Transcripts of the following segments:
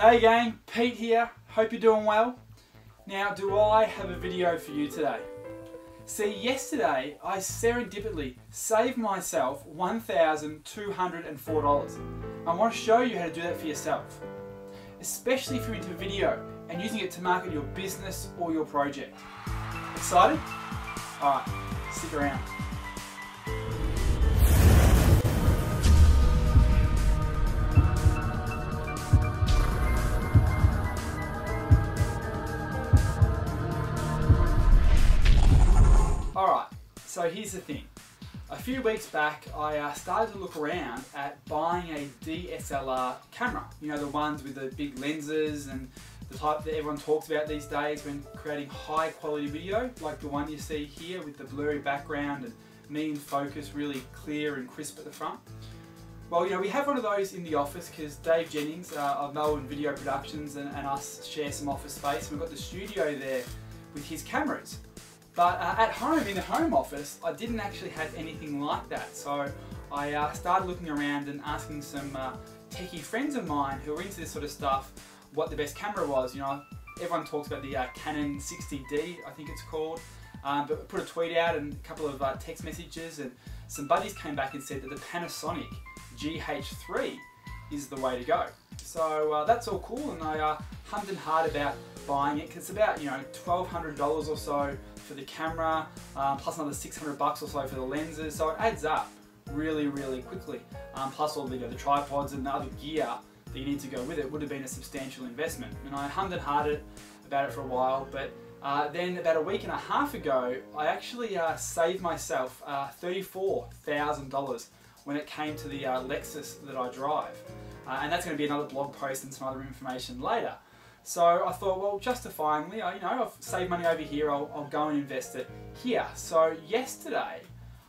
Hey gang, Pete here. Hope you're doing well. Now, do I have a video for you today? See, yesterday I serendipitously saved myself $1,204. I want to show you how to do that for yourself, especially if you're into video and using it to market your business or your project. Excited? Alright, stick around. Alright, so here's the thing. A few weeks back I started to look around at buying a DSLR camera. You know, the ones with the big lenses and the type that everyone talks about these days when creating high quality video, like the one you see here with the blurry background and me in focus, really clear and crisp at the front. Well, you know, we have one of those in the office because Dave Jennings of Melbourne Video Productions and us share some office space, and we've got the studio there with his cameras. But at home, in the home office, I didn't actually have anything like that. So I started looking around and asking some techie friends of mine who are into this sort of stuff what the best camera was. You know, everyone talks about the Canon 60D, I think it's called. But put a tweet out and a couple of text messages, and some buddies came back and said that the Panasonic GH3 is the way to go. So that's all cool, and I hummed and hard about buying it because it's about, you know, $1,200 or so for the camera, plus another $600 or so for the lenses, so it adds up really quickly. Plus all the tripods and the other gear that you need to go with it would have been a substantial investment. And I hummed and harded about it for a while, but then about a week and a half ago, I actually saved myself $34,000 when it came to the Lexus that I drive. And that's going to be another blog post and some other information later. So I thought, well, justifyingly, you know, I've saved money over here, I'll go and invest it here. So yesterday,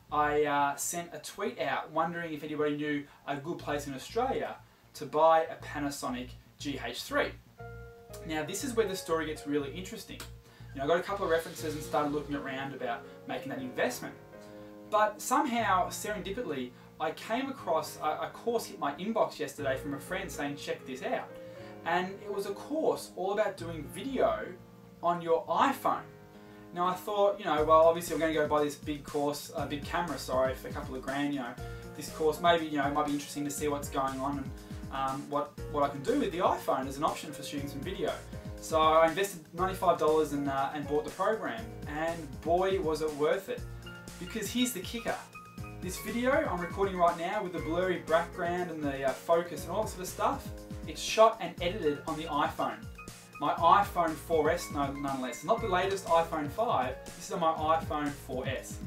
I sent a tweet out wondering if anybody knew a good place in Australia to buy a Panasonic GH3. Now, this is where the story gets really interesting. You know, I got a couple of references and started looking around about making that investment. But somehow, serendipitously, I came across a course hit my inbox yesterday from a friend saying, check this out. And it was a course all about doing video on your iPhone. Now I thought, you know, well, obviously I'm going to go buy this big course, big camera, sorry, for a couple of grand. You know, this course maybe, you know, it might be interesting to see what's going on and what I can do with the iPhone as an option for shooting some video. So I invested $95 and bought the program, and boy was it worth it. Because here's the kicker. This video I'm recording right now with the blurry background and the focus and all that sort of stuff, it's shot and edited on the iPhone. My iPhone 4S nonetheless. Not the latest iPhone 5, this is on my iPhone 4S.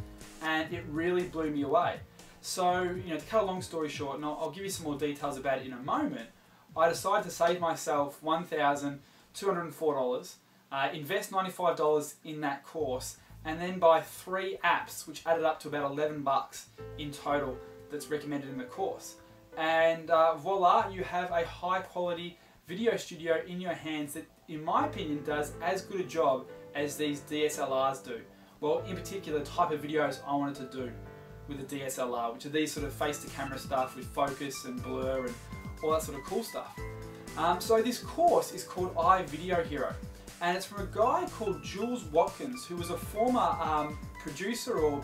And it really blew me away. So, you know, to cut a long story short, and I'll give you some more details about it in a moment, I decided to save myself $1,204, invest $95 in that course, and then buy 3 apps, which added up to about $11 in total that's recommended in the course. And voila, you have a high quality video studio in your hands that, in my opinion, does as good a job as these DSLRs do. Well, in particular, the type of videos I wanted to do with the DSLR, which are these sort of face to camera stuff with focus and blur and all that sort of cool stuff. So this course is called iVideoHero. And it's from a guy called Jules Watkins, who was a former producer or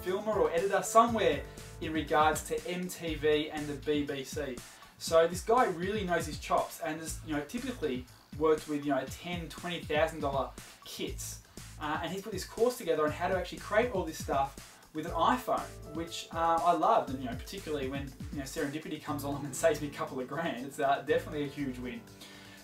filmer or editor somewhere in regards to MTV and the BBC. So this guy really knows his chops and has, you know, typically worked with, you know, $10,000, $20,000 kits. And he's put this course together on how to actually create all this stuff with an iPhone, which I loved, and, you know, particularly when, you know, serendipity comes along and saves me a couple of grand, it's definitely a huge win.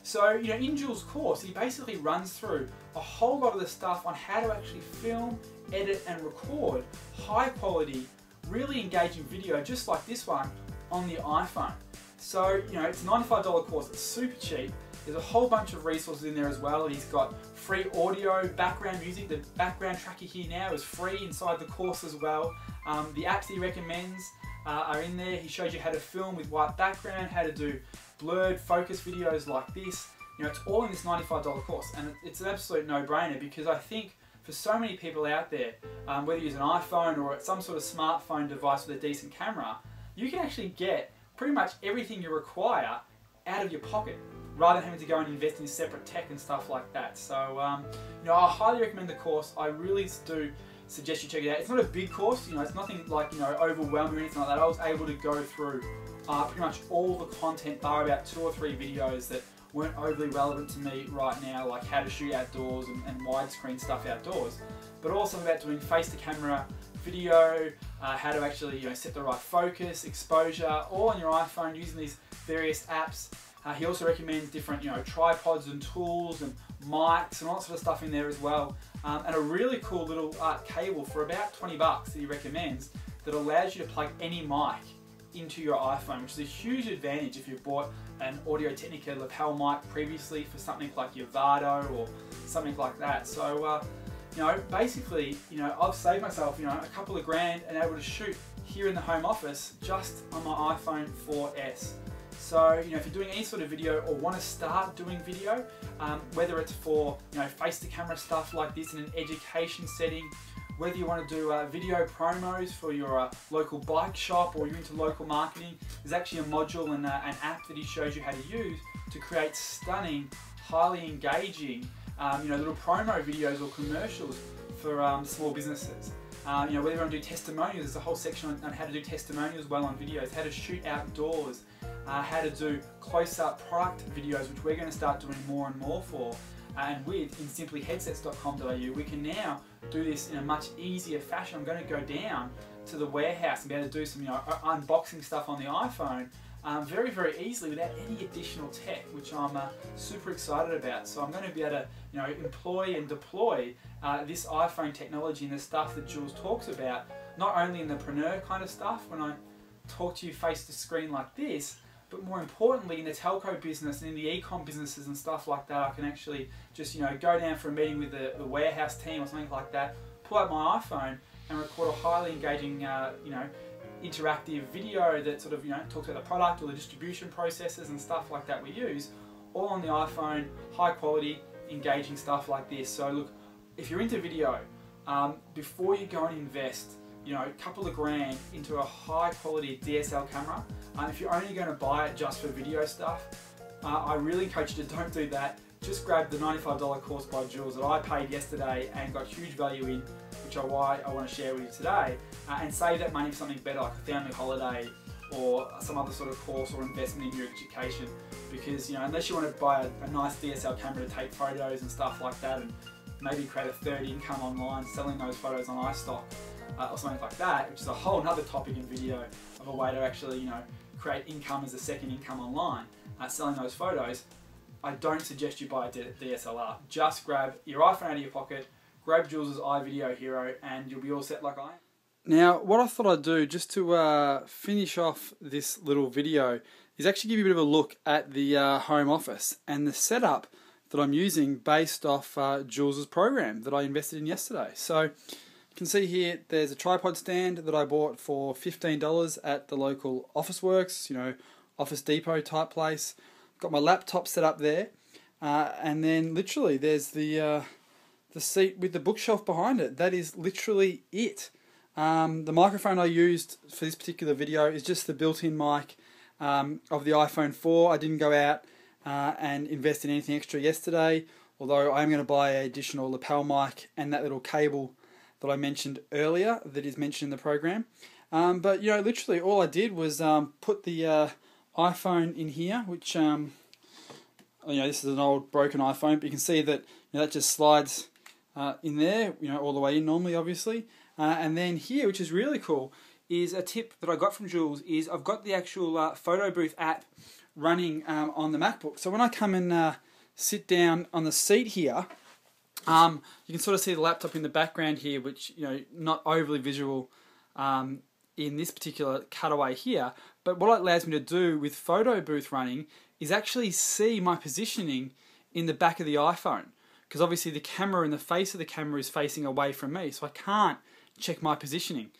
So, you know, in Jules' course, he basically runs through a whole lot of the stuff on how to actually film, edit and record high quality, really engaging video just like this one on the iPhone. So, you know, it's a $95 course, it's super cheap. There's a whole bunch of resources in there as well. He's got free audio, background music. The background track you hear now is free inside the course as well. The apps that he recommends are in there. He shows you how to film with white background, how to do blurred focus videos like this. You know, it's all in this $95 course, and it's an absolute no-brainer because I think for so many people out there, whether you use an iPhone or some sort of smartphone device with a decent camera, you can actually get pretty much everything you require out of your pocket. rather than having to go and invest in separate tech and stuff like that. So, you know, I highly recommend the course. I really do suggest you check it out. It's not a big course, you know, it's nothing like, you know, overwhelming or anything like that. I was able to go through pretty much all the content, bar about 2 or 3 videos that weren't overly relevant to me right now, like how to shoot outdoors and widescreen stuff outdoors, but also about doing face-to-camera video, how to actually, you know, set the right focus, exposure, all on your iPhone using these various apps. He also recommends different, you know, tripods and tools and mics and all that sort of stuff in there as well. And a really cool little cable for about 20 bucks that he recommends that allows you to plug any mic into your iPhone, which is a huge advantage if you've bought an Audio-Technica lapel mic previously for something like your Vado or something like that. So, you know, basically, you know, I've saved myself, you know, a couple of grand and able to shoot here in the home office just on my iPhone 4S. So, you know, if you're doing any sort of video or want to start doing video, whether it's for, you know, face-to-camera stuff like this in an education setting, whether you want to do video promos for your local bike shop or you're into local marketing, there's actually a module and an app that he shows you how to use to create stunning, highly engaging, you know, little promo videos or commercials for small businesses. You know, whether you want to do testimonials, there's a whole section on how to do testimonials well on videos, how to shoot outdoors, how to do close-up product videos, which we're going to start doing more and more for. And with in simplyheadsets.com.au, we can now do this in a much easier fashion. I'm going to go down to the warehouse and be able to do some, you know, unboxing stuff on the iPhone very, very easily without any additional tech, which I'm super excited about. So I'm going to be able to, you know, employ and deploy this iPhone technology and the stuff that Jules talks about, not only in the preneur kind of stuff when I talk to you face to screen like this, but more importantly in the telco business and in the e-com businesses and stuff like that. I can actually just, you know, go down for a meeting with the warehouse team or something like that, pull out my iPhone and record a highly engaging, you know, interactive video that sort of, you know, talks about the product or the distribution processes and stuff like that we use, all on the iPhone, high quality, engaging stuff like this. So look, if you're into video, before you go and invest, you know, a couple of grand into a high quality DSL camera, if you're only going to buy it just for video stuff, I really encourage you to don't do that. Just grab the $95 course by Jules that I paid yesterday and got huge value in, which is why I want to share with you today, and save that money for something better like a family holiday or some other sort of course or investment in your education. Because, you know, unless you want to buy a nice DSL camera to take photos and stuff like that and maybe create a third income online selling those photos on iStock or something like that, which is a whole other topic in video of a way to actually, you know, create income as a second income online, selling those photos, I don't suggest you buy a DSLR. Just grab your iPhone out of your pocket, grab Jules' iVideoHero, and you'll be all set like I am. Now, what I thought I'd do just to finish off this little video is actually give you a bit of a look at the home office and the setup that I'm using based off Jules' program that I invested in yesterday. So you can see here there's a tripod stand that I bought for $15 at the local Officeworks, you know, Office Depot type place. Got my laptop set up there, and then literally there's the seat with the bookshelf behind it. That is literally it. The microphone I used for this particular video is just the built-in mic of the iPhone 4. I didn't go out and invest in anything extra yesterday, although I'm going to buy an additional lapel mic and that little cable that I mentioned earlier that is mentioned in the program. But you know, literally all I did was put the iPhone in here, which you know, this is an old broken iPhone, but you can see that, you know, that just slides in there, you know, all the way in normally, obviously. And then here, which is really cool, is a tip that I got from Jules, is I've got the actual photo booth app running on the MacBook. So when I come and sit down on the seat here, you can sort of see the laptop in the background here, which, you know, not overly visual in this particular cutaway here. But what it allows me to do with photo booth running is actually see my positioning in the back of the iPhone. Because obviously the camera and the face of the camera is facing away from me, so I can't check my positioning.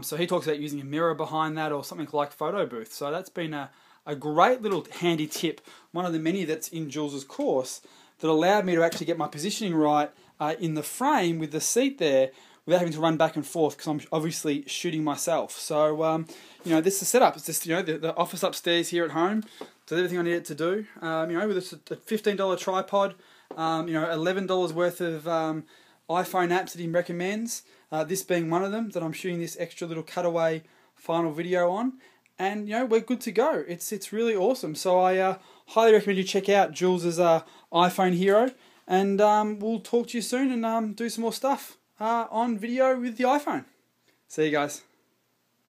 So he talks about using a mirror behind that or something like photo booth. So that's been a great little handy tip, one of the many that's in Jules' course, that allowed me to actually get my positioning right in the frame with the seat there without having to run back and forth, because I'm obviously shooting myself. So, you know, this is the setup. It's just, you know, the office upstairs here at home, So everything I need it to do. You know, with a $15 tripod, you know, $11 worth of iPhone apps that he recommends. This being one of them that I'm shooting this extra little cutaway final video on. And, you know, we're good to go. It's really awesome. So I highly recommend you check out Jules's iPhoneHero. And we'll talk to you soon and do some more stuff on video with the iPhone. See you guys.